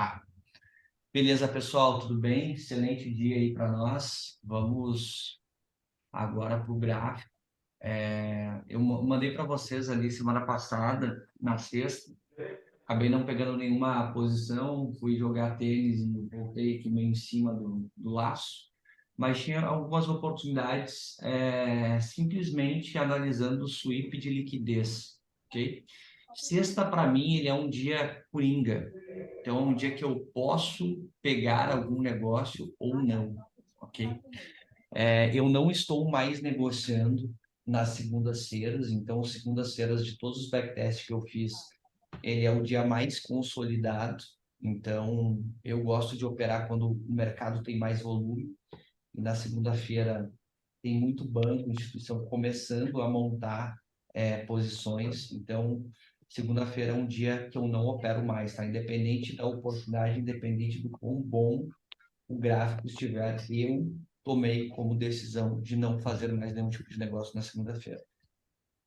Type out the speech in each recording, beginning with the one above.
Tá. Beleza, pessoal, tudo bem? Excelente dia aí para nós. Vamos agora para o gráfico. Eu mandei para vocês ali semana passada, na sexta. Acabei não pegando nenhuma posição, fui jogar tênis e voltei aqui meio em cima do laço. Mas tinha algumas oportunidades simplesmente analisando o sweep de liquidez, ok? Sexta, para mim, ele é um dia coringa. Então, é um dia que eu posso pegar algum negócio ou não, ok? Eu não estou mais negociando nas segundas-feiras, então, segundas-feiras de todos os backtests que eu fiz, ele é o dia mais consolidado, então, eu gosto de operar quando o mercado tem mais volume, e na segunda-feira tem muito banco, instituição começando a montar posições, então segunda-feira é um dia que eu não opero mais, tá? Independente da oportunidade, independente do quão bom o gráfico estiver, eu tomei como decisão de não fazer mais nenhum tipo de negócio na segunda-feira.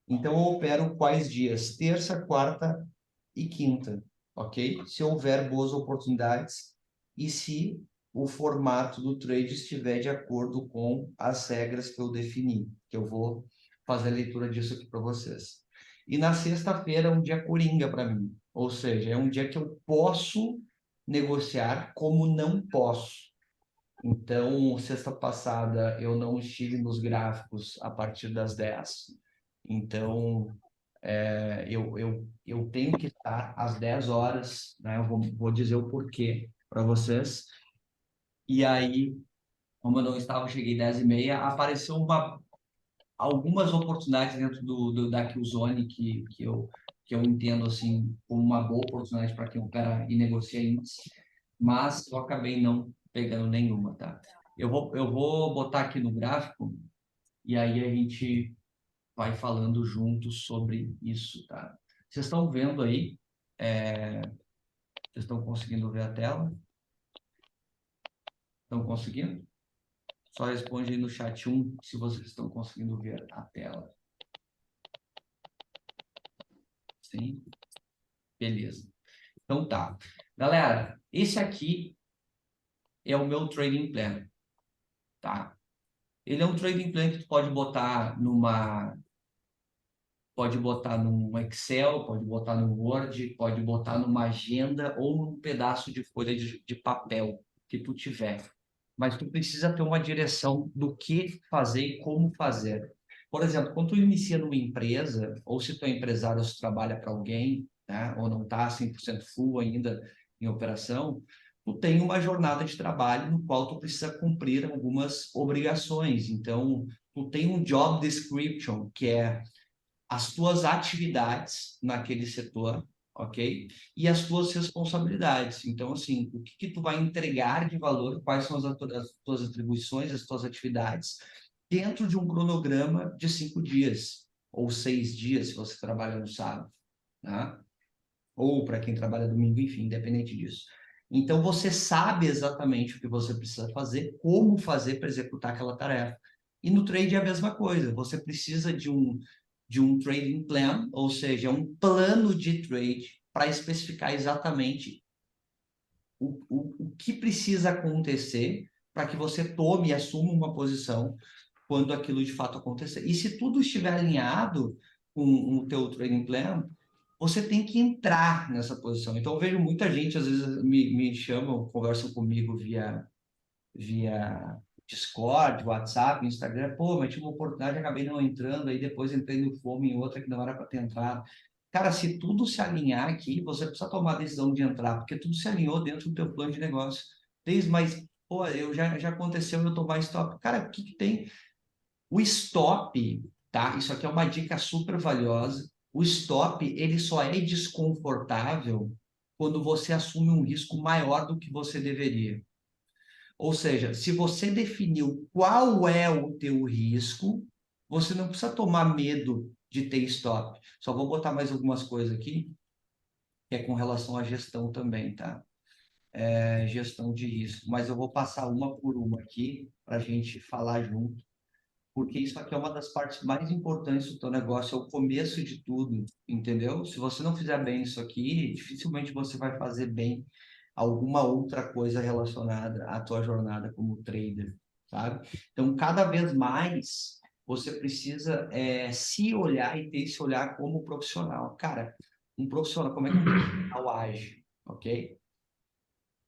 Então eu opero quais dias? Terça, quarta e quinta, ok? Se houver boas oportunidades e se o formato do trade estiver de acordo com as regras que eu defini, que eu vou fazer a leitura disso aqui para vocês. E na sexta-feira é um dia coringa para mim, ou seja, é um dia que eu posso negociar como não posso. Então, sexta passada eu não estive nos gráficos a partir das 10. Então, eu tenho que estar às 10 horas, né? Eu vou dizer o porquê para vocês. E aí, como eu não estava, eu cheguei 10h30, apareceu algumas oportunidades dentro da Qzone que eu entendo assim como uma boa oportunidade para quem opera e negocia índice, mas eu acabei não pegando nenhuma, tá? Eu vou botar aqui no gráfico e aí a gente vai falando juntos sobre isso, tá? Vocês estão vendo aí? Vocês estão conseguindo ver a tela? Estão conseguindo? Só responde aí no chat se vocês estão conseguindo ver a tela. Sim? Beleza. Então tá. Galera, esse aqui é o meu trading plan, tá? Ele é um trading plan que tu pode botar num Excel, pode botar no Word, pode botar numa agenda ou num pedaço de folha de papel que tu tiver. Mas tu precisa ter uma direção do que fazer e como fazer. Por exemplo, quando tu inicia numa empresa, ou se tu é empresário ou se trabalha para alguém, né, ou não está 100% full ainda em operação, tu tem uma jornada de trabalho no qual tu precisa cumprir algumas obrigações. Então, tu tem um job description, que é as tuas atividades naquele setor, ok? E as tuas responsabilidades. Então, assim, o que tu vai entregar de valor, quais são as tuas atribuições, as tuas atividades, dentro de um cronograma de 5 dias, ou 6 dias, se você trabalha no sábado, né? Ou para quem trabalha domingo, enfim, independente disso. Então, você sabe exatamente o que você precisa fazer, como fazer para executar aquela tarefa. E no trade é a mesma coisa, você precisa de um trading plan, ou seja, um plano de trade para especificar exatamente o que precisa acontecer para que você tome e assuma uma posição quando aquilo de fato acontecer. E se tudo estiver alinhado com o teu trading plan, você tem que entrar nessa posição. Então, eu vejo muita gente, às vezes, me chamam, conversam comigo via Discord, WhatsApp, Instagram. Pô, mas tinha uma oportunidade, acabei não entrando, aí depois entrei no FOMO em outra que não era para ter entrado. Cara, se tudo se alinhar aqui, você precisa tomar a decisão de entrar, porque tudo se alinhou dentro do teu plano de negócio. Mas, pô, já aconteceu eu tomar stop. Cara, o que que tem? O stop, tá? Isso aqui é uma dica super valiosa. O stop, ele só é desconfortável quando você assume um risco maior do que você deveria. Ou seja, se você definiu qual é o teu risco, você não precisa tomar medo de ter stop. Só vou botar mais algumas coisas aqui, que é com relação à gestão também, tá? Gestão de risco. Mas eu vou passar uma por uma aqui para a gente falar junto, porque isso aqui é uma das partes mais importantes do teu negócio, é o começo de tudo, entendeu? Se você não fizer bem isso aqui, dificilmente você vai fazer bem alguma outra coisa relacionada à tua jornada como trader, sabe? Então, cada vez mais você precisa se olhar e ter esse olhar como profissional. Cara, um profissional, como é que um profissional age, ok?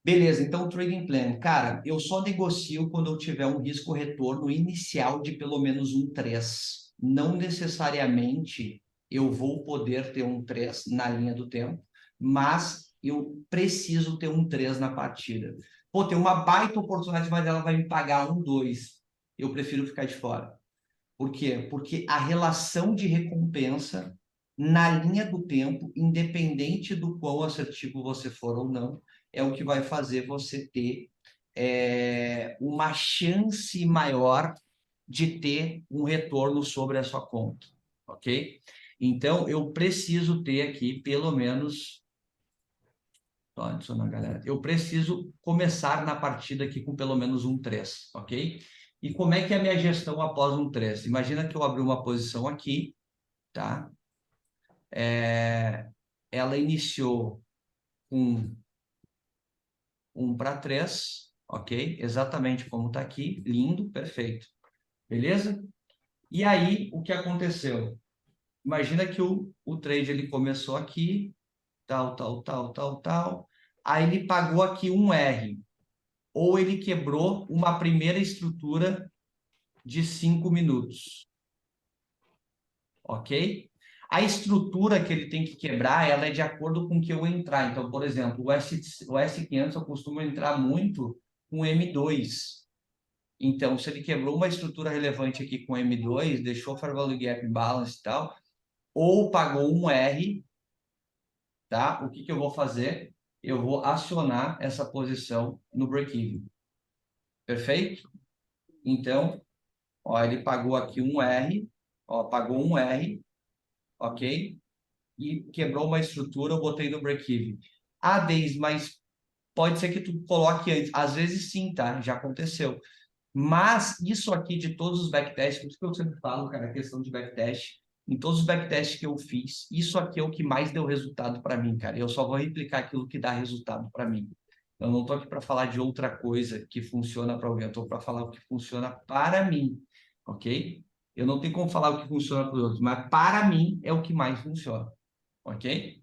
Beleza, então o trading plan. Cara, eu só negocio quando eu tiver um risco-retorno inicial de pelo menos um 3. Não necessariamente eu vou poder ter um 3 na linha do tempo, mas eu preciso ter um 3 na partida. Pô, tem uma baita oportunidade, mas ela vai me pagar um 2. Eu prefiro ficar de fora. Por quê? Porque a relação de recompensa na linha do tempo, independente do quão assertivo você for ou não, é o que vai fazer você ter uma chance maior de ter um retorno sobre a sua conta, ok? Então, eu preciso ter aqui, pelo menos... Só adicionar, galera. Eu preciso começar na partida aqui com pelo menos um 3, ok? E como é que é a minha gestão após um 3? Imagina que eu abri uma posição aqui, tá? Ela iniciou com 1 para 3, ok? Exatamente como está aqui, lindo, perfeito. Beleza? E aí, o que aconteceu? Imagina que o trade ele começou aqui, tal, tal, tal, tal, tal. Aí ele pagou aqui um R. Ou ele quebrou uma primeira estrutura de 5 minutos, ok? A estrutura que ele tem que quebrar, ela é de acordo com o que eu entrar. Então, por exemplo, o S500 eu costumo entrar muito com M2. Então, se ele quebrou uma estrutura relevante aqui com M2, deixou Fair Value Gap Balance e tal, ou pagou um R, tá? O que eu vou fazer? Eu vou acionar essa posição no break-even. Perfeito? Então, ó, ele pagou aqui um R, ó, pagou um R, ok? E quebrou uma estrutura, eu botei no break-even. Ah, Deis, mas pode ser que tu coloque antes. Às vezes sim, tá? Já aconteceu. Mas isso aqui de todos os backtests, por isso que eu sempre falo, cara, a questão de backtest, em todos os backtests que eu fiz, isso aqui é o que mais deu resultado para mim, cara. Eu só vou replicar aquilo que dá resultado para mim. Eu não estou aqui para falar de outra coisa que funciona para alguém, eu estou para falar o que funciona para mim, ok? Eu não tenho como falar o que funciona para os outros, mas para mim é o que mais funciona, ok?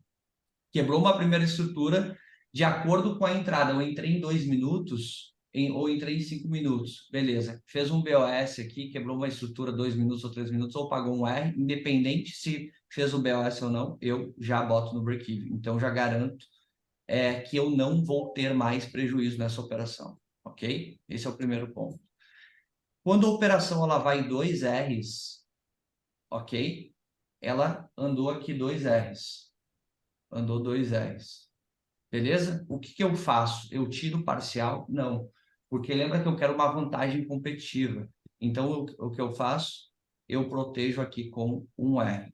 Quebrou uma primeira estrutura, de acordo com a entrada, eu entrei em 2 minutos, ou entrei em 5 minutos, beleza. Fez um BOS aqui, quebrou uma estrutura 2 minutos ou 3 minutos, ou pagou um R, independente se fez o BOS ou não, eu já boto no break-even. Então, já garanto que eu não vou ter mais prejuízo nessa operação, ok? Esse é o primeiro ponto. Quando a operação ela vai em 2 Rs, ok? Ela andou aqui 2 Rs. Andou 2 Rs. Beleza? O que eu faço? Eu tiro o parcial? Não. Porque lembra que eu quero uma vantagem competitiva. Então, o que eu faço? Eu protejo aqui com um R.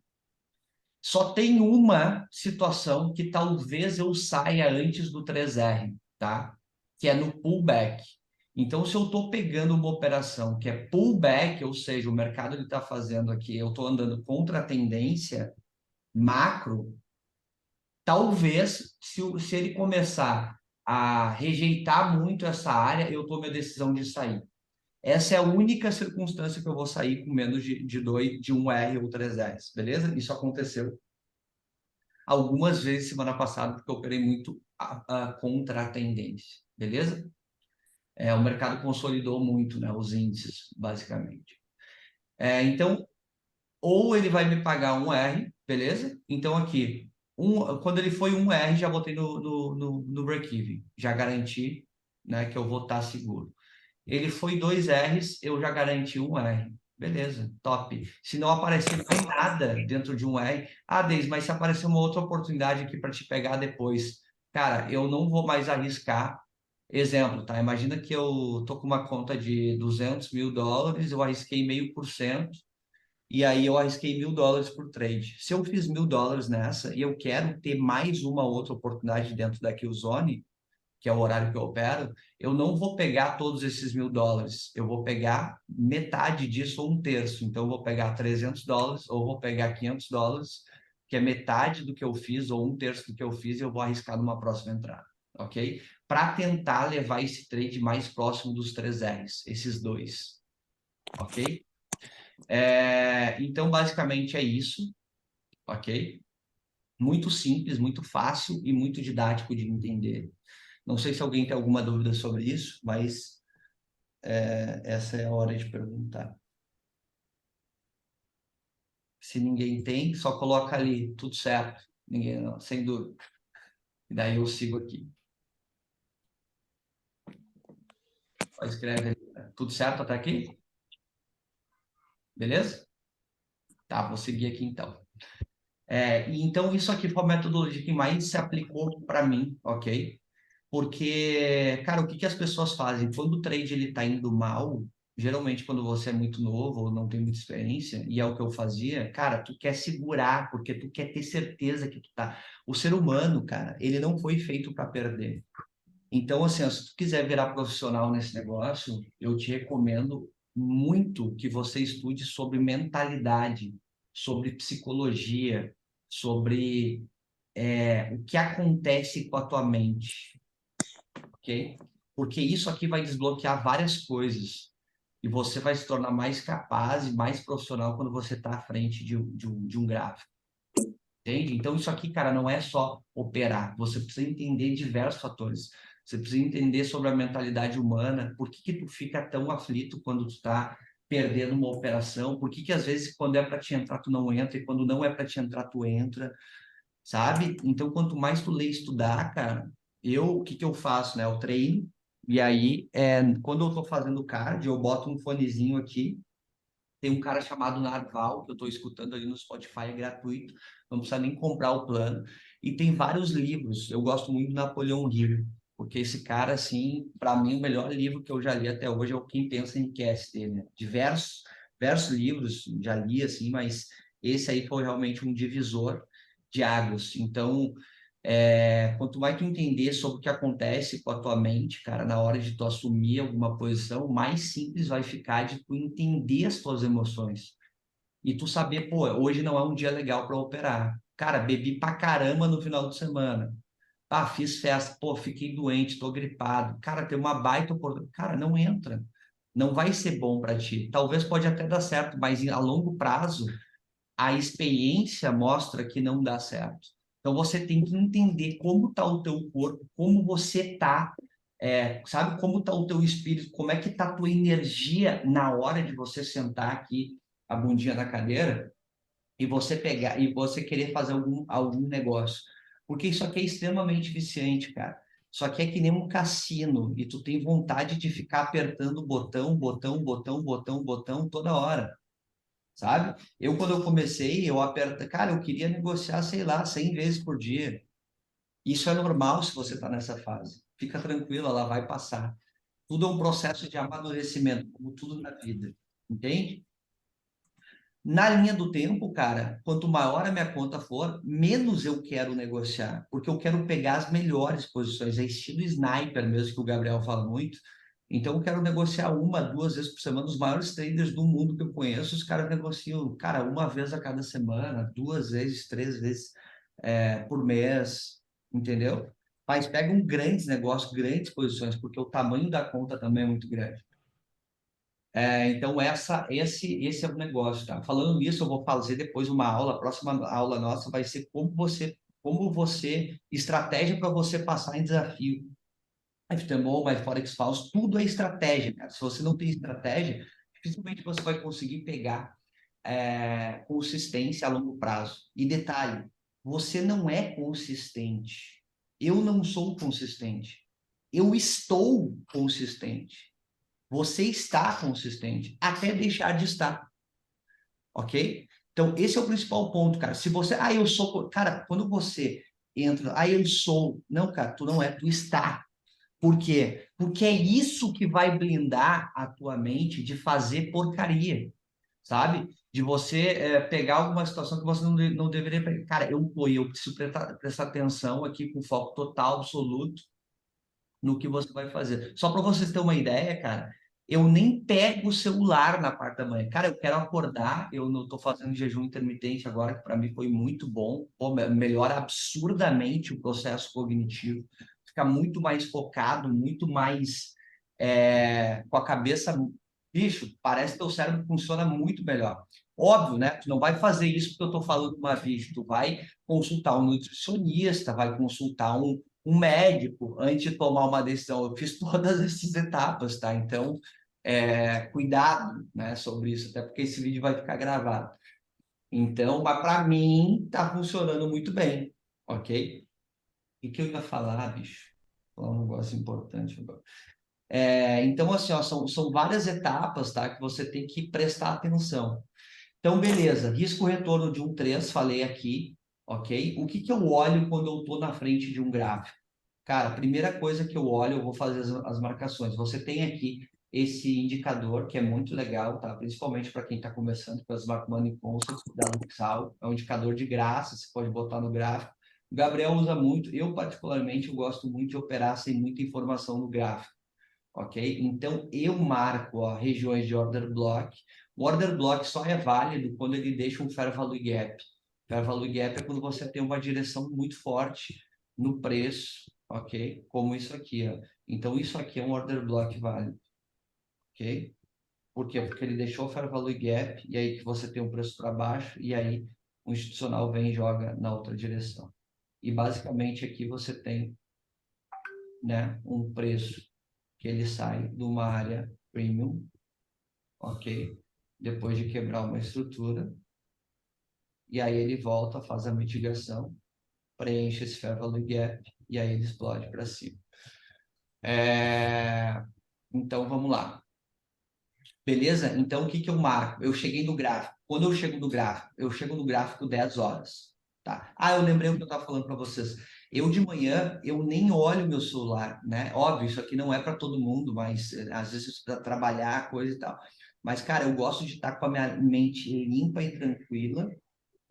Só tem uma situação que talvez eu saia antes do 3R, tá? Que é no pullback. Então, se eu estou pegando uma operação que é pullback, ou seja, o mercado está fazendo aqui, eu estou andando contra a tendência macro, talvez, se ele começar a rejeitar muito essa área, eu tome a decisão de sair. Essa é a única circunstância que eu vou sair com menos de 1 R ou 3 Rs, beleza? Isso aconteceu algumas vezes semana passada, porque eu operei muito contra a tendência, beleza? O mercado consolidou muito, né, os índices, basicamente. Então, ou ele vai me pagar um R, beleza? Então, aqui, quando ele foi um R, já botei no break-even, já garanti, né, que eu vou estar seguro. Ele foi 2 Rs, eu já garanti um R. Beleza, top. Se não aparecer mais nada dentro de um R, Deis, mas se aparecer uma outra oportunidade aqui para te pegar depois, cara, eu não vou mais arriscar. Exemplo, tá? Imagina que eu tô com uma conta de 200 mil dólares, eu arrisquei 0,5%, e aí eu arrisquei $1.000 por trade. Se eu fiz $1.000 nessa e eu quero ter mais uma outra oportunidade dentro da Killzone, que é o horário que eu opero, eu não vou pegar todos esses $1.000. Eu vou pegar metade disso ou um terço. Então, eu vou pegar $300 ou vou pegar $500, que é metade do que eu fiz ou um terço do que eu fiz, e eu vou arriscar numa próxima entrada. ok? Para tentar levar esse trade mais próximo dos 3 Rs, esses dois, ok? Então, basicamente é isso, ok? Muito simples, muito fácil e muito didático de entender. Não sei se alguém tem alguma dúvida sobre isso, mas essa é a hora de perguntar. Se ninguém tem, só coloca ali, tudo certo, ninguém, não, sem dúvida. E daí eu sigo aqui. Só escreve ali, tudo certo até aqui? Beleza? Tá, vou seguir aqui então. Então, isso aqui foi a metodologia que mais se aplicou para mim, ok? Porque, cara, o que que as pessoas fazem? Quando o trade ele tá indo mal, geralmente quando você é muito novo ou não tem muita experiência, e é o que eu fazia, cara, tu quer segurar, porque tu quer ter certeza que tu tá. O ser humano, cara, ele não foi feito para perder. Então, assim, ó, se tu quiser virar profissional nesse negócio, eu te recomendo muito que você estude sobre mentalidade, sobre psicologia, sobre o que acontece com a tua mente, ok? Porque isso aqui vai desbloquear várias coisas e você vai se tornar mais capaz e mais profissional quando você está à frente de um gráfico. Entende? Então, isso aqui, cara, não é só operar. Você precisa entender diversos fatores. Você precisa entender sobre a mentalidade humana, por que que tu fica tão aflito quando tu está perdendo uma operação, por que que às vezes quando é para te entrar tu não entra e quando não é para te entrar tu entra, sabe? Então, quanto mais tu lê e estudar, cara, o que que eu faço, né? Eu treino e aí, quando eu tô fazendo cardio, eu boto um fonezinho aqui. Tem um cara chamado Narval, que eu estou escutando ali no Spotify, é gratuito, não precisa nem comprar o plano. E tem vários livros, eu gosto muito do Napoleão Hill, porque esse cara, assim, para mim, o melhor livro que eu já li até hoje é o Quem Pensa Enriquece dele, né? Diversos livros já li, assim, mas esse aí foi realmente um divisor de águas. Então, quanto mais tu entender sobre o que acontece com a tua mente, cara, na hora de tu assumir alguma posição, mais simples vai ficar de tu entender as tuas emoções. E tu saber, pô, hoje não é um dia legal para operar. Cara, bebi pra caramba no final de semana. Ah, fiz festa, pô, fiquei doente, tô gripado. Cara, tem uma baita oportunidade. Cara, não entra. Não vai ser bom para ti. Talvez pode até dar certo, mas a longo prazo a experiência mostra que não dá certo. Então você tem que entender como está o teu corpo, como você está, sabe como está o teu espírito, como é que está a tua energia na hora de você sentar aqui a bundinha na cadeira e você pegar e você querer fazer algum negócio. Porque isso aqui é extremamente viciante, cara. Isso aqui é que nem um cassino e tu tem vontade de ficar apertando botão, botão, botão, botão, botão toda hora, sabe? Quando eu comecei, cara, eu queria negociar, sei lá, 100 vezes por dia. Isso é normal se você está nessa fase. Fica tranquilo, ela vai passar. Tudo é um processo de amadurecimento, como tudo na vida, entende? Na linha do tempo, cara, quanto maior a minha conta for, menos eu quero negociar, porque eu quero pegar as melhores posições. É estilo sniper mesmo, que o Gabriel fala muito. Então, eu quero negociar uma, duas vezes por semana. Os maiores traders do mundo que eu conheço, os caras negociam, cara, uma vez a cada semana, duas vezes, três vezes por mês, entendeu? Mas pegam grandes negócios, grandes posições, porque o tamanho da conta também é muito grande. Então, esse é o negócio, tá? Falando nisso, eu vou fazer depois uma aula, a próxima aula nossa vai ser estratégia para você passar em desafio. FTMO, mais Forex Falso, tudo é estratégia, cara. Se você não tem estratégia, dificilmente você vai conseguir pegar consistência a longo prazo. E detalhe, você não é consistente. Eu não sou consistente. Eu estou consistente. Você está consistente até deixar de estar, ok? Então, esse é o principal ponto, cara. Se você, eu sou, cara, quando você entra, eu sou, não, cara, tu não é, tu está. Por quê? Porque é isso que vai blindar a tua mente de fazer porcaria, sabe? De você pegar alguma situação que você não deveria pegar. Cara, eu preciso prestar atenção aqui com foco total, absoluto, no que você vai fazer. Só para vocês terem uma ideia, cara, eu nem pego o celular na parte da manhã. Cara, eu quero acordar, eu não estou fazendo jejum intermitente agora, que para mim foi muito bom. Pô, melhora absurdamente o processo cognitivo. ficar muito mais focado, muito mais com a cabeça... Bicho, parece que teu cérebro funciona muito melhor. Óbvio, né? Tu não vai fazer isso porque eu estou falando uma vez. Tu vai consultar um nutricionista, vai consultar um médico antes de tomar uma decisão. Eu fiz todas essas etapas, tá? Então, cuidado, né, sobre isso, até porque esse vídeo vai ficar gravado. Então, mas para mim, está funcionando muito bem, ok? O que eu ia falar, bicho? Vou falar um negócio importante agora. Então, assim, ó, são várias etapas, tá, que você tem que prestar atenção. Então, beleza, risco-retorno de 1,3, falei aqui, ok? O que eu olho quando eu estou na frente de um gráfico? Cara, a primeira coisa que eu olho, eu vou fazer as marcações. Você tem aqui esse indicador, que é muito legal, tá? Principalmente para quem está começando com as Smart Money Concepts da Luxal. É um indicador de graça, você pode botar no gráfico. O Gabriel usa muito, eu particularmente eu gosto muito de operar sem muita informação no gráfico, ok? Então, eu marco ó, regiões de order block. O order block só é válido quando ele deixa um fair value gap. Fair value gap é quando você tem uma direção muito forte no preço, ok? Como isso aqui, ó. Então, isso aqui é um order block válido, ok? Por quê? Porque ele deixou o fair value gap e aí que você tem um preço para baixo e aí o institucional vem e joga na outra direção. E basicamente aqui você tem, né, um preço que ele sai de uma área premium, ok? Depois de quebrar uma estrutura, e aí ele volta, faz a mitigação, preenche esse fair value gap, e aí ele explode para cima. Então, vamos lá. Beleza? Então, o que eu marco? Eu cheguei no gráfico. Quando eu chego no gráfico? Eu chego no gráfico 10 horas. Tá? Ah, eu lembrei o que eu estava falando para vocês. Eu, de manhã, eu nem olho meu celular, né? Óbvio, isso aqui não é para todo mundo, mas às vezes para trabalhar, coisa e tal. Mas, cara, eu gosto de estar com a minha mente limpa e tranquila,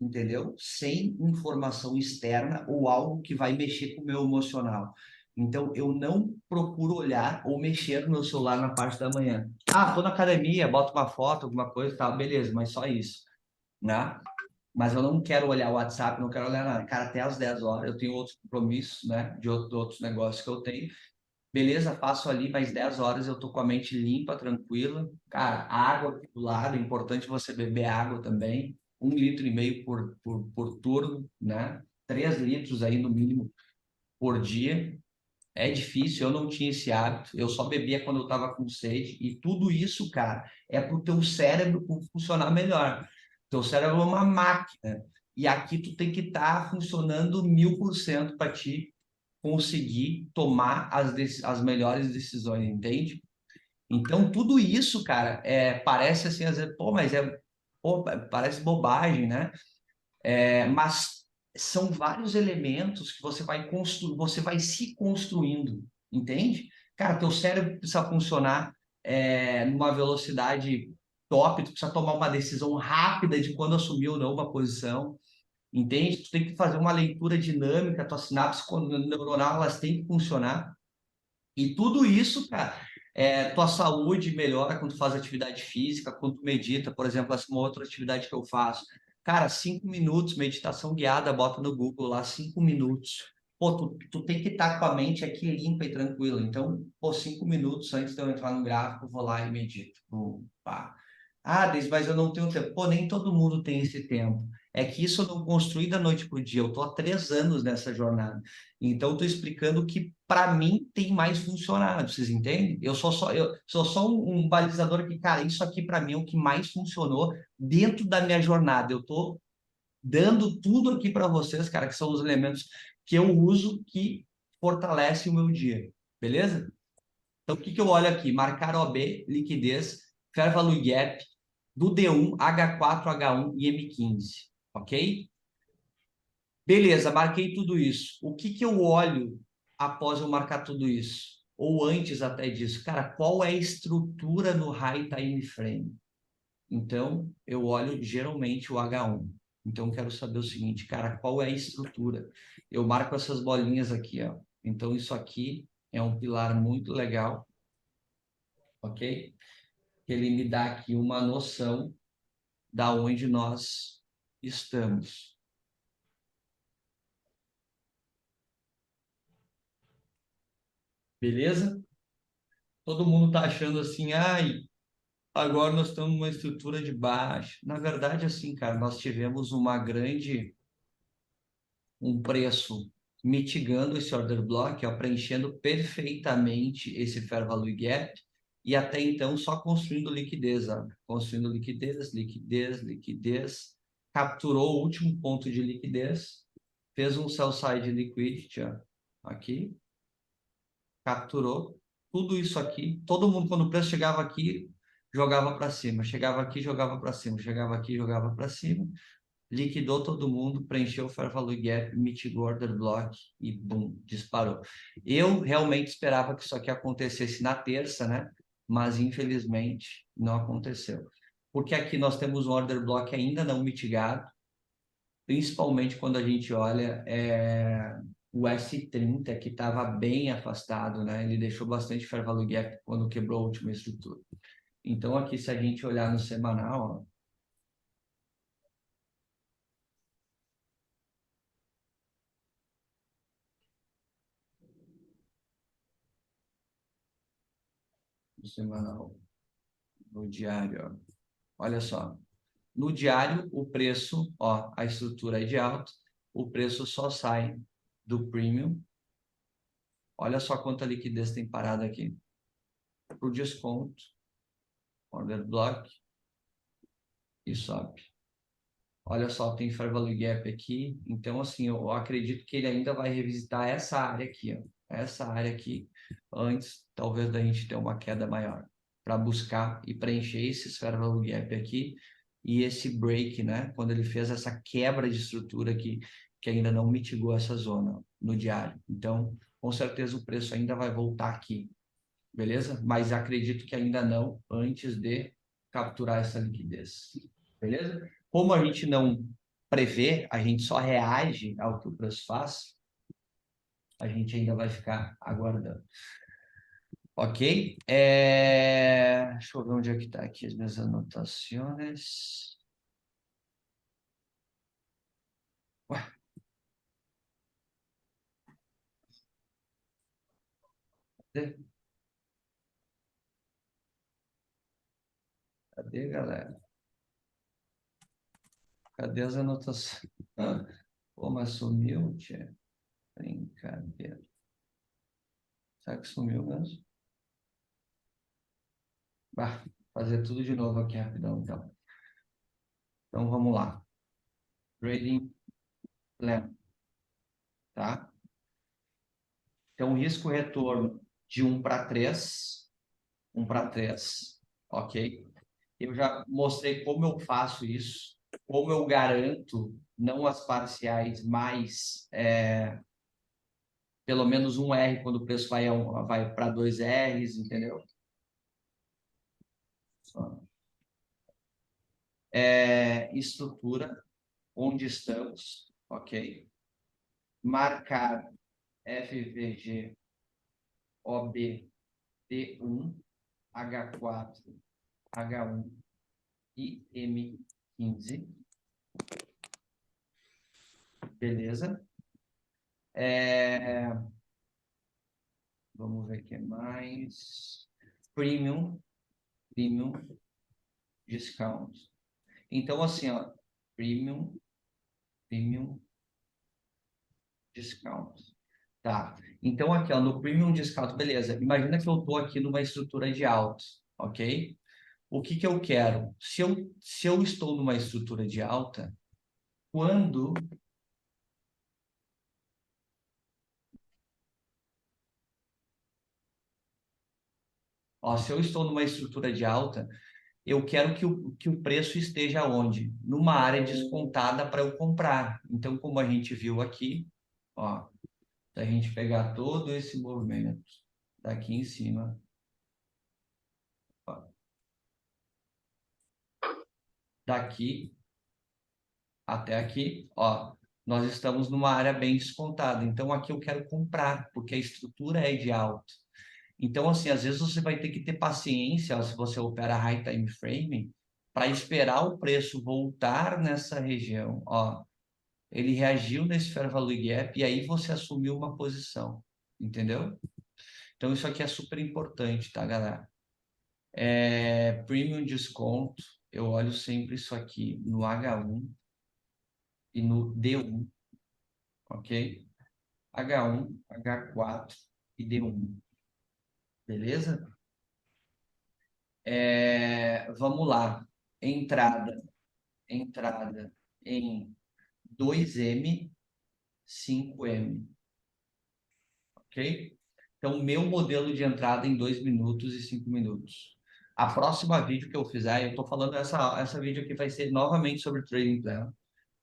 entendeu? Sem informação externa ou algo que vai mexer com o meu emocional. Então, eu não procuro olhar ou mexer no meu celular na parte da manhã. Ah, tô na academia, boto uma foto, alguma coisa, tá, beleza, mas só isso, né? Mas eu não quero olhar o WhatsApp, não quero olhar nada. Cara, até às 10 horas eu tenho outros compromissos, né, de outros negócios que eu tenho. Beleza, passo ali, mas 10 horas eu tô com a mente limpa, tranquila. Cara, água aqui do lado, é importante você beber água também. 1,5 litro por turno, né? 3 litros aí no mínimo por dia. É difícil, eu não tinha esse hábito, eu só bebia quando eu estava com sede, e tudo isso, cara, é para o teu cérebro funcionar melhor. Teu cérebro é uma máquina, e aqui tu tem que estar funcionando 1000% para te conseguir tomar as melhores decisões, entende? Então, tudo isso, cara, parece assim, às vezes, pô, mas pô, parece bobagem, né? Mas são vários elementos que você vai você vai se construindo, entende? Cara, teu cérebro precisa funcionar numa velocidade top, tu precisa tomar uma decisão rápida de quando assumir ou não uma posição, entende? Tu tem que fazer uma leitura dinâmica, tua sinapse neuronal, elas têm que funcionar. E tudo isso, cara, tua saúde melhora quando tu faz atividade física, quando tu medita, por exemplo, essa é uma outra atividade que eu faço. Cara, 5 minutos, meditação guiada, bota no Google lá, 5 minutos. Pô, tu tem que estar com a mente aqui limpa e tranquila. Então, pô, 5 minutos antes de eu entrar no gráfico, eu vou lá e medito. Pá. Ah, mas eu não tenho tempo. Pô, nem todo mundo tem esse tempo. É que isso eu não construí da noite para o dia. Eu tô há 3 anos nessa jornada. Então, estou explicando que, para mim, tem mais funcionado, vocês entendem? Eu sou só um balizador que, cara, isso aqui, para mim, é o que mais funcionou dentro da minha jornada. Eu estou dando tudo aqui para vocês, cara, que são os elementos que eu uso que fortalecem o meu dia, beleza? Então, o que eu olho aqui? Marcar OB, liquidez, Fair Value Gap, do D1, H4, H1 e M15, ok? Beleza, marquei tudo isso. O que eu olho após eu marcar tudo isso? Ou antes até disso? Cara, qual é a estrutura no High Time Frame? Então, eu olho geralmente o H1. Então, eu quero saber o seguinte, cara, qual é a estrutura? Eu marco essas bolinhas aqui, ó. Então, isso aqui é um pilar muito legal, ok? Ele me dá aqui uma noção da onde nós estamos. Beleza? Todo mundo tá achando assim, ai, agora nós estamos numa estrutura de baixa. Na verdade, assim, cara, nós tivemos um preço mitigando esse order block, ó, preenchendo perfeitamente esse fair value gap, e até então só construindo liquidez, ó, construindo liquidez, liquidez, liquidez, capturou o último ponto de liquidez, fez um sell side liquidity, ó, aqui, capturou tudo isso aqui. Todo mundo, quando o preço chegava aqui, jogava para cima, chegava aqui, jogava para cima, chegava aqui, jogava para cima, liquidou todo mundo, preencheu o fair value gap, mitigou o order block e bum, disparou. Eu realmente esperava que isso aqui acontecesse na terça, né? Mas infelizmente não aconteceu. Porque aqui nós temos um order block ainda não mitigado, principalmente quando a gente olha o S30, que estava bem afastado, né? Ele deixou bastante fair value gap quando quebrou a última estrutura. Então aqui, se a gente olhar no semanal, ó, no semanal, no diário, ó, olha só. No diário, o preço, ó, a estrutura é de alta, o preço só sai do premium. Olha só quanta liquidez tem parada aqui. Por desconto, order block e sobe. Olha só, tem fair value gap aqui. Então, assim, eu acredito que ele ainda vai revisitar essa área aqui, ó. Essa área aqui, antes, talvez, da gente ter uma queda maior. Para buscar e preencher esse fair value gap aqui e esse break, né? Quando ele fez essa quebra de estrutura aqui, que ainda não mitigou essa zona no diário. Então, com certeza o preço ainda vai voltar aqui, beleza? Mas acredito que ainda não, antes de capturar essa liquidez, beleza? Como a gente não prevê, a gente só reage ao que o preço faz, a gente ainda vai ficar aguardando. Ok? Deixa eu ver onde é que está aqui as minhas anotações. Ué, cadê? Cadê, galera? Cadê as anotações? Pô, mas sumiu, tia. Brincadeira. Será que sumiu mesmo? Bah, fazer tudo de novo aqui rapidão, então. Então vamos lá. Trading Plan, tá? Então, risco retorno de 1 para 3, 1 para 3, ok? Eu já mostrei como eu faço isso, como eu garanto, não as parciais, mas pelo menos um R quando o preço vai para 2 Rs, entendeu? Estrutura, onde estamos, ok? Marcar FVG OB T1, H4, H1 e M15. Beleza? Vamos ver o que mais. Premium, premium, discount. Então, assim, ó, premium, premium, discount. Tá. Então, aqui, ó, no premium discount, beleza. Imagina que eu estou aqui numa estrutura de alta, ok? O que que eu quero? Se eu estou numa estrutura de alta, quando se eu estou numa estrutura de alta, eu quero que o preço esteja onde? Numa área descontada para eu comprar. Então, como a gente viu aqui, ó, se a gente pegar todo esse movimento daqui em cima, ó, daqui até aqui, ó, nós estamos numa área bem descontada. Então, aqui eu quero comprar, porque a estrutura é de alta. Então, assim, às vezes você vai ter que ter paciência, ó, se você opera high time frame, para esperar o preço voltar nessa região. Ó, ele reagiu nesse fair value gap e aí você assumiu uma posição, entendeu? Então, isso aqui é super importante, tá, galera? Premium desconto, eu olho sempre isso aqui no H1 e no D1, ok? H1, H4 e D1, beleza? Vamos lá. Entrada em 2M, 5M, ok? Então, meu modelo de entrada em 2 minutos e 5 minutos. A próxima vídeo que eu fizer, eu estou falando, essa vídeo aqui vai ser novamente sobre Trading Plan.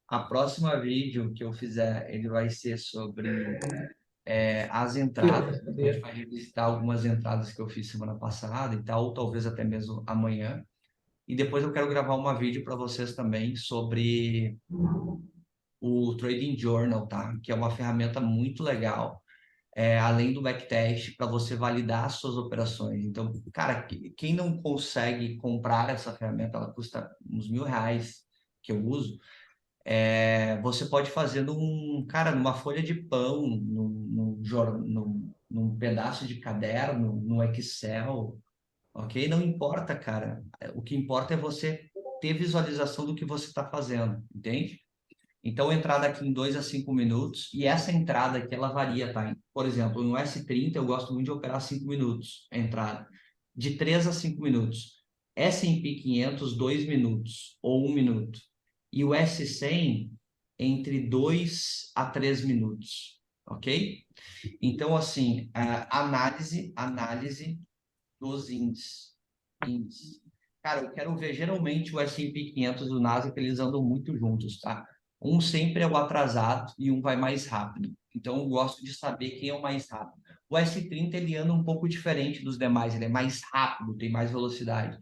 A próxima vídeo que eu fizer, ele vai ser sobre as entradas. A gente vai revisitar algumas entradas que eu fiz semana passada e tal, ou talvez até mesmo amanhã. E depois eu quero gravar uma vídeo para vocês também sobre o Trading Journal, tá? Que é uma ferramenta muito legal, além do backtest, para você validar as suas operações. Então, cara, quem não consegue comprar essa ferramenta, ela custa uns R$ 1.000 que eu uso. Você pode fazer cara, numa folha de pão, num pedaço de caderno, no Excel, ok? Não importa, cara. O que importa é você ter visualização do que você está fazendo, entende? Então, entrada aqui em 2 a 5 minutos, e essa entrada aqui, ela varia, tá? Por exemplo, no S30, eu gosto muito de operar 5 minutos, a entrada. De 3 a 5 minutos. S&P 500, 2 minutos, ou 1 minuto. E o S100, entre 2 a 3 minutos, ok? Então, assim, análise dos índices. Cara, eu quero ver geralmente o S&P 500 e o Nasdaq, eles andam muito juntos, tá? Um sempre é o atrasado e um vai mais rápido. Então, eu gosto de saber quem é o mais rápido. O S30, ele anda um pouco diferente dos demais, ele é mais rápido, tem mais velocidade.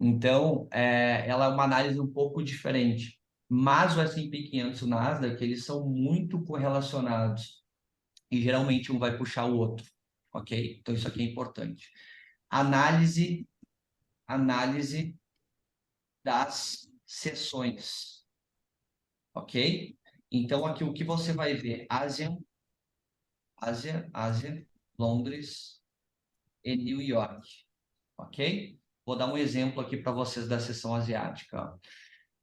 Então, ela é uma análise um pouco diferente. Mas o S&P 500 e o Nasdaq, eles são muito correlacionados. E geralmente um vai puxar o outro, ok? Então, isso aqui é importante. Análise das sessões, ok? Então, aqui o que você vai ver? Ásia, Londres e New York, ok? Vou dar um exemplo aqui para vocês da sessão asiática. Ó.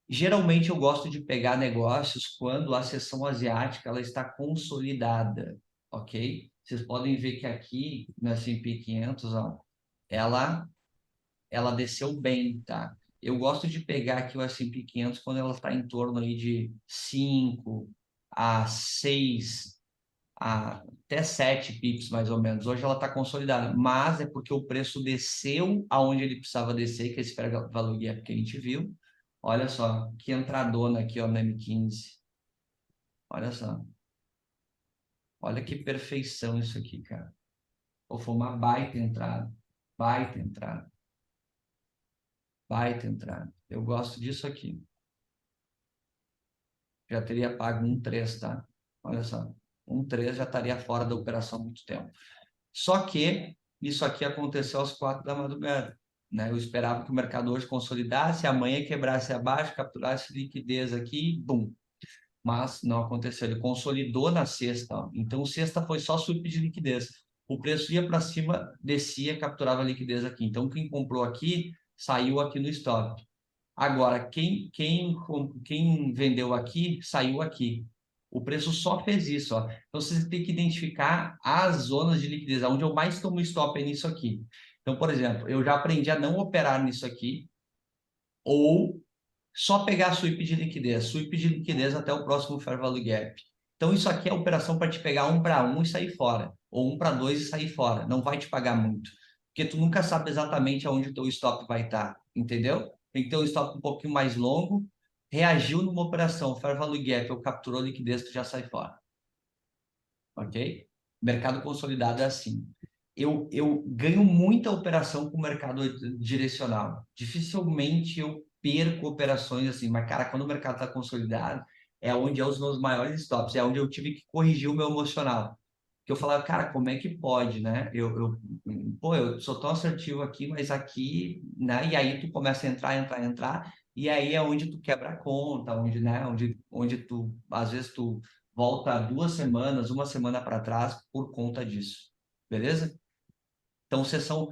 Geralmente eu gosto de pegar negócios quando a sessão asiática ela está consolidada, ok? Vocês podem ver que aqui no S&P 500, ó, ela desceu bem, tá? Eu gosto de pegar aqui o S&P 500 quando ela está em torno aí de 5 a 6, até 7 pips mais ou menos. Hoje ela está consolidada, mas é porque o preço desceu aonde ele precisava descer, que é esse fair value gap que a gente viu. Olha só, que entradona aqui ó, no M15. Olha só. Olha que perfeição isso aqui, cara. Ou foi uma baita entrada. Baita entrada. Baita entrada. Eu gosto disso aqui. Já teria pago 1,3, tá? Olha só, 1,3 já estaria fora da operação há muito tempo. Só que isso aqui aconteceu às 4 da madrugada, né? Eu esperava que o mercado hoje consolidasse, amanhã quebrasse abaixo, capturasse liquidez aqui, bum. Mas não aconteceu, ele consolidou na sexta, ó. Então sexta foi só sweep de liquidez. O preço ia para cima, descia, capturava liquidez aqui. Então quem comprou aqui, saiu aqui no stop. Agora, quem vendeu aqui, saiu aqui. O preço só fez isso, ó. Então, você tem que identificar as zonas de liquidez, onde eu mais tomo stop é nisso aqui. Então, por exemplo, eu já aprendi a não operar nisso aqui, ou só pegar sweep de liquidez até o próximo fair value gap. Então, isso aqui é operação para te pegar 1 para 1 e sair fora, ou 1 para 2 e sair fora. Não vai te pagar muito, porque tu nunca sabe exatamente aonde o teu stop vai estar, entendeu? Tem que ter um stop um pouquinho mais longo, reagiu numa operação, fair value gap, ou capturou liquidez, tu já sai fora, ok? Mercado consolidado é assim. Eu ganho muita operação com o mercado direcional. Dificilmente eu perco operações assim, mas, cara, quando o mercado está consolidado, é onde é os meus maiores stops, é onde eu tive que corrigir o meu emocional. Que eu falava, cara, como é que pode, né? Pô, eu sou tão assertivo aqui, mas aqui, né? E aí tu começa a entrar, e aí é onde tu quebra a conta, onde, né? Onde às vezes tu volta 2 semanas, uma semana para trás por conta disso. beleza? Então, sessão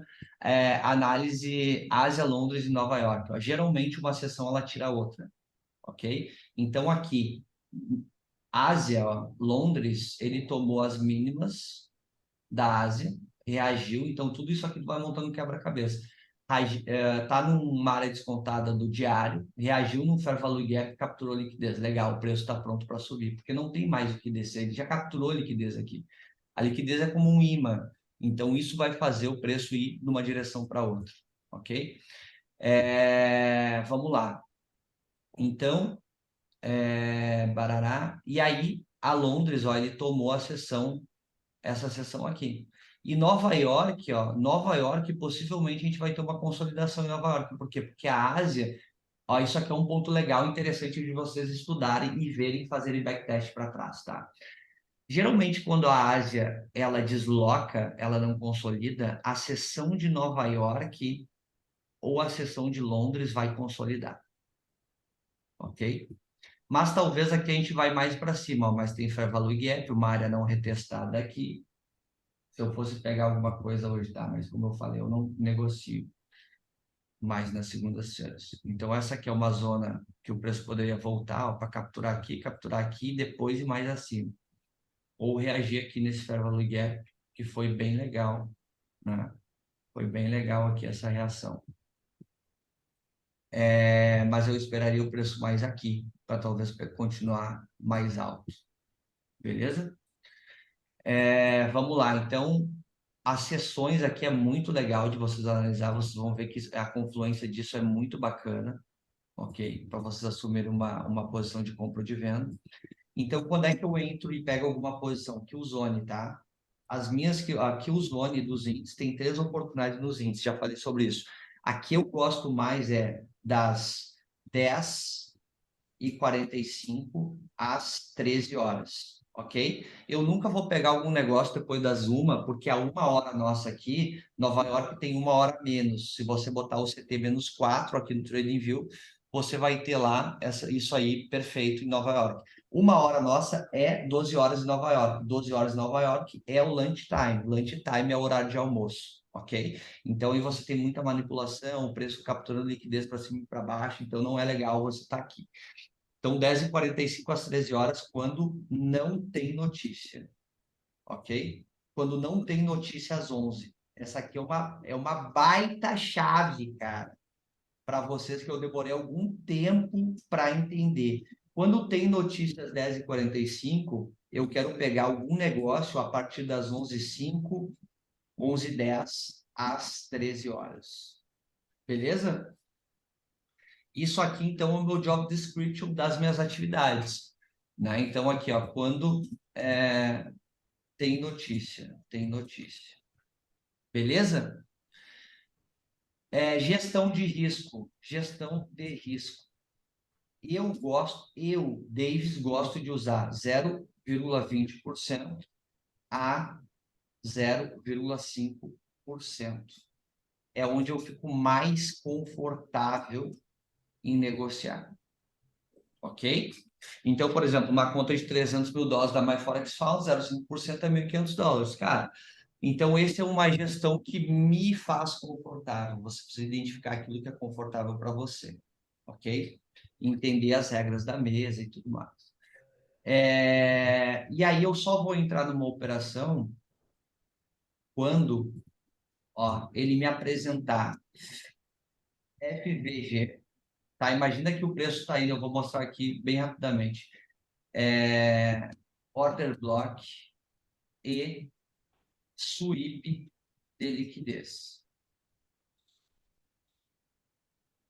análise Ásia, Londres e Nova York. Ó. Geralmente, uma sessão ela tira a outra, ok? Então, aqui, Ásia, ó, Londres, ele tomou as mínimas da Ásia, reagiu, então tudo isso aqui tu vai montando quebra-cabeça. Tá numa área descontada do diário, reagiu no fair value gap, capturou liquidez. Legal, o preço está pronto para subir, porque não tem mais liquidez, ele já capturou liquidez aqui. A liquidez é como um imã, então isso vai fazer o preço ir numa direção para outra, ok? Vamos lá. Então, barará, e aí a Londres, ó, ele tomou a sessão, essa sessão aqui. E Nova York, ó, Nova York, possivelmente a gente vai ter uma consolidação em Nova York. Por quê? Porque a Ásia, ó, isso aqui é um ponto legal, interessante de vocês estudarem e verem, fazerem backtest para trás, tá? Geralmente, quando a Ásia, ela desloca, ela não consolida, a seção de Nova York ou a seção de Londres vai consolidar, ok? Mas talvez aqui a gente vai mais para cima, ó, mas tem Fair Value Gap, uma área não retestada aqui. Se eu fosse pegar alguma coisa hoje, tá? Mas como eu falei, eu não negocio mais nas segundas-feiras. Então essa aqui é uma zona que o preço poderia voltar para capturar aqui, depois e mais acima. Ou reagir aqui nesse Fair Value Gap, que foi bem legal, né? Foi bem legal aqui essa reação. Mas eu esperaria o preço mais aqui, para talvez continuar mais alto. Beleza? Vamos lá, então as sessões aqui é muito legal de vocês analisar, vocês vão ver que a confluência disso é muito bacana, ok? Para vocês assumirem uma posição de compra ou de venda. Então, quando é que eu entro e pego alguma posição? Killzone, tá? As minhas, a Killzone dos índices, tem 3 oportunidades nos índices, já falei sobre isso. Aqui eu gosto mais das 10h45 às 13 horas, ok? Eu nunca vou pegar algum negócio depois das 1, porque a 1 hora nossa aqui, Nova York tem 1 hora menos. Se você botar o CT -4 aqui no TradingView, você vai ter lá isso aí perfeito em Nova York. 1 hora nossa é 12 horas em Nova York. 12 horas em Nova York é o lunch time. Lunch time é o horário de almoço, ok? Então, aí você tem muita manipulação, o preço capturando liquidez para cima e para baixo, então não é legal você estar aqui. Então, 10h45 às 13 horas, quando não tem notícia, ok? Quando não tem notícia às 11. Essa aqui é uma baita chave, cara, para vocês que eu demorei algum tempo para entender. Quando tem notícia às 10h45, eu quero pegar algum negócio a partir das 11h05, 11h10 às 13 horas. Beleza? Isso aqui, então, é o meu job description das minhas atividades. Né? Então, aqui, ó, quando tem notícia. Beleza? Gestão de risco. Eu, Davis, gosto de usar 0,20% a 0,5%. É onde eu fico mais confortável em negociar. Ok? Então, por exemplo, uma conta de $300 mil da MyForex fala 0,5% é $1.500, cara. Então, essa é uma gestão que me faz confortável. Você precisa identificar aquilo que é confortável para você, ok? Entender as regras da mesa e tudo mais. E aí eu só vou entrar numa operação quando ele me apresentar FVG, tá? Imagina que o preço está indo, eu vou mostrar aqui bem rapidamente. Order block e sweep de liquidez.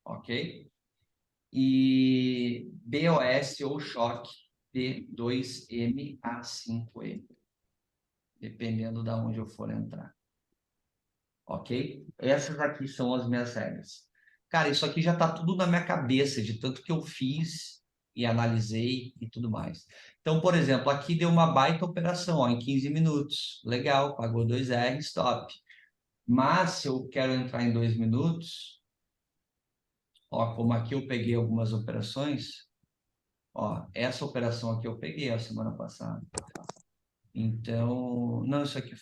Ok? E BOS ou choque de 2M a 5M. Dependendo de onde eu for entrar. Ok? Essas aqui são as minhas regras. Cara, isso aqui já está tudo na minha cabeça, de tanto que eu fiz e analisei e tudo mais. Então, por exemplo, aqui deu uma baita operação, ó, em 15 minutos. Legal, pagou 2R, stop. Mas, se eu quero entrar em 2 minutos, ó, como aqui eu peguei algumas operações, ó, essa operação aqui eu peguei a semana passada. Então, não, isso aqui